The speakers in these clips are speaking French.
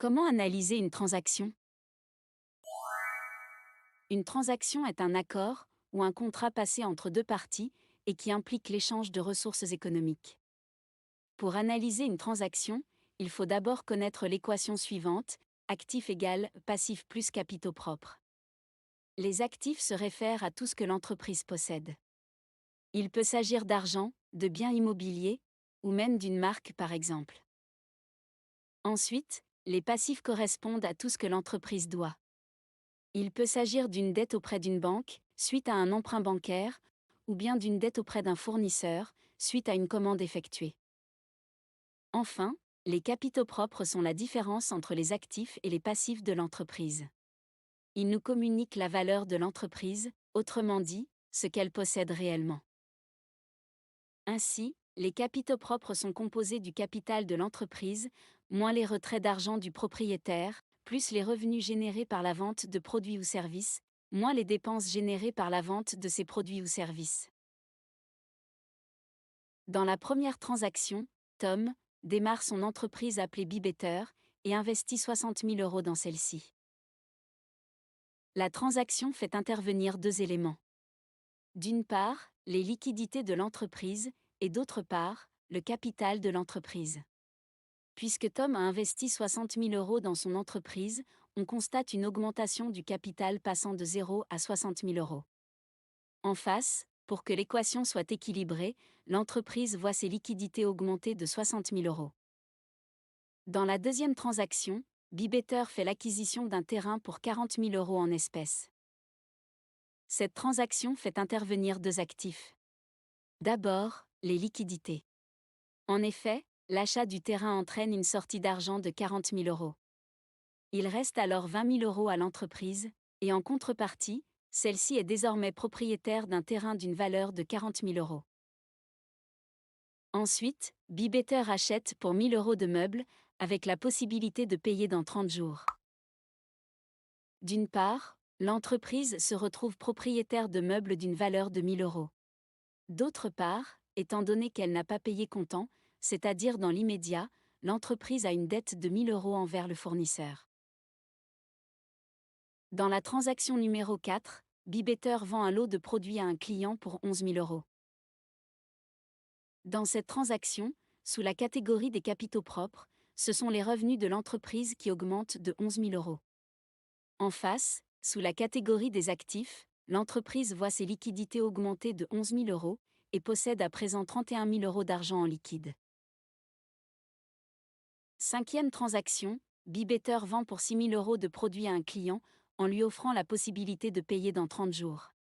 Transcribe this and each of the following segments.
Comment analyser une transaction? Une transaction est un accord ou un contrat passé entre deux parties et qui implique l'échange de ressources économiques. Pour analyser une transaction, il faut d'abord connaître l'équation suivante, actifs égale passifs plus capitaux propres. Les actifs se réfèrent à tout ce que l'entreprise possède. Il peut s'agir d'argent, de biens immobiliers, ou même d'une marque par exemple. Ensuite, les passifs correspondent à tout ce que l'entreprise doit. Il peut s'agir d'une dette auprès d'une banque, suite à un emprunt bancaire, ou bien d'une dette auprès d'un fournisseur, suite à une commande effectuée. Enfin, les capitaux propres sont la différence entre les actifs et les passifs de l'entreprise. Ils nous communiquent la valeur de l'entreprise, autrement dit, ce qu'elle possède réellement. Ainsi, les capitaux propres sont composés du capital de l'entreprise, moins les retraits d'argent du propriétaire, plus les revenus générés par la vente de produits ou services, moins les dépenses générées par la vente de ces produits ou services. Dans la première transaction, Tom démarre son entreprise appelée Bibetter et investit 60 000 € dans celle-ci. La transaction fait intervenir deux éléments. D'une part, les liquidités de l'entreprise, et d'autre part, le capital de l'entreprise. Puisque Tom a investi 60 000 € dans son entreprise, on constate une augmentation du capital passant de 0 à 60 000 €. En face, pour que l'équation soit équilibrée, l'entreprise voit ses liquidités augmenter de 60 000 €. Dans la deuxième transaction, Bibetter fait l'acquisition d'un terrain pour 40 000 € en espèces. Cette transaction fait intervenir deux actifs. D'abord, les liquidités. En effet, l'achat du terrain entraîne une sortie d'argent de 40 000 €. Il reste alors 20 000 € à l'entreprise, et en contrepartie, celle-ci est désormais propriétaire d'un terrain d'une valeur de 40 000 €. Ensuite, Bibetter achète pour 1 000 € de meubles, avec la possibilité de payer dans 30 jours. D'une part, l'entreprise se retrouve propriétaire de meubles d'une valeur de 1 000 €. D'autre part, étant donné qu'elle n'a pas payé comptant, c'est-à-dire dans l'immédiat, l'entreprise a une dette de 1 000 € envers le fournisseur. Dans la transaction numéro 4, Bibetter vend un lot de produits à un client pour 11 000 €. Dans cette transaction, sous la catégorie des capitaux propres, ce sont les revenus de l'entreprise qui augmentent de 11 000 €. En face, sous la catégorie des actifs, l'entreprise voit ses liquidités augmenter de 11 000 € et possède à présent 31 000 € d'argent en liquide. Cinquième transaction, Bibetter vend pour 6 000 € de produits à un client, en lui offrant la possibilité de payer dans 30 jours.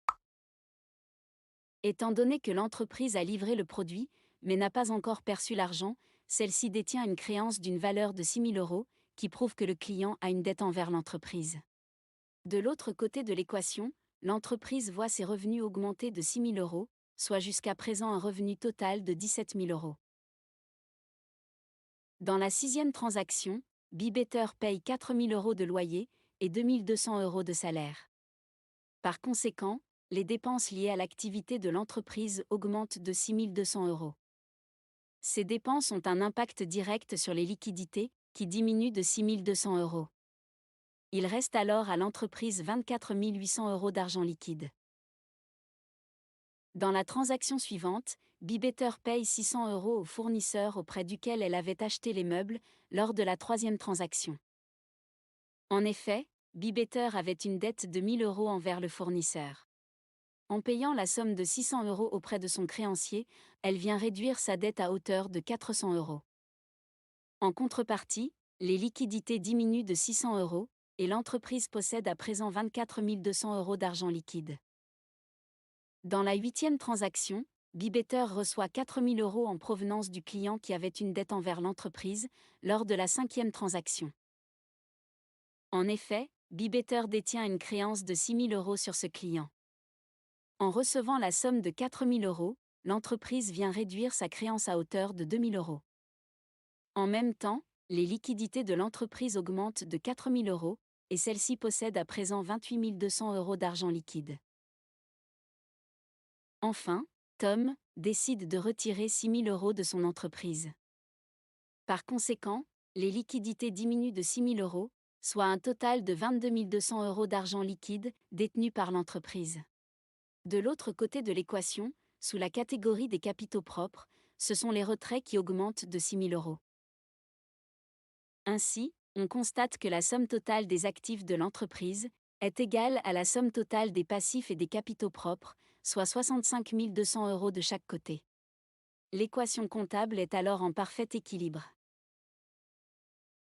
Étant donné que l'entreprise a livré le produit, mais n'a pas encore perçu l'argent, celle-ci détient une créance d'une valeur de 6 000 €, qui prouve que le client a une dette envers l'entreprise. De l'autre côté de l'équation, l'entreprise voit ses revenus augmenter de 6 000 €, soit jusqu'à présent un revenu total de 17 000 €. Dans la sixième transaction, Bibetter paye 4 000 € de loyer et 2 200 € de salaire. Par conséquent, les dépenses liées à l'activité de l'entreprise augmentent de 6 200 €. Ces dépenses ont un impact direct sur les liquidités, qui diminuent de 6 200 €. Il reste alors à l'entreprise 24 800 € d'argent liquide. Dans la transaction suivante, Bibetter paye 600 € au fournisseur auprès duquel elle avait acheté les meubles, lors de la troisième transaction. En effet, Bibetter avait une dette de 1 000 € envers le fournisseur. En payant la somme de 600 € auprès de son créancier, elle vient réduire sa dette à hauteur de 400 €. En contrepartie, les liquidités diminuent de 600 €, et l'entreprise possède à présent 24 200 € d'argent liquide. Dans la huitième transaction, Bibetter reçoit 4 000 € en provenance du client qui avait une dette envers l'entreprise, lors de la cinquième transaction. En effet, Bibetter détient une créance de 6 000 € sur ce client. En recevant la somme de 4 000 €, l'entreprise vient réduire sa créance à hauteur de 2 000 €. En même temps, les liquidités de l'entreprise augmentent de 4 000 €, et celle-ci possède à présent 28 200 € d'argent liquide. Enfin, Tom décide de retirer 6 000 € de son entreprise. Par conséquent, les liquidités diminuent de 6 000 euros, soit un total de 22 200 euros d'argent liquide détenu par l'entreprise. De l'autre côté de l'équation, sous la catégorie des capitaux propres, ce sont les retraits qui augmentent de 6 000 euros. Ainsi, on constate que la somme totale des actifs de l'entreprise est égale à la somme totale des passifs et des capitaux propres, soit 65 200 euros de chaque côté. L'équation comptable est alors en parfait équilibre.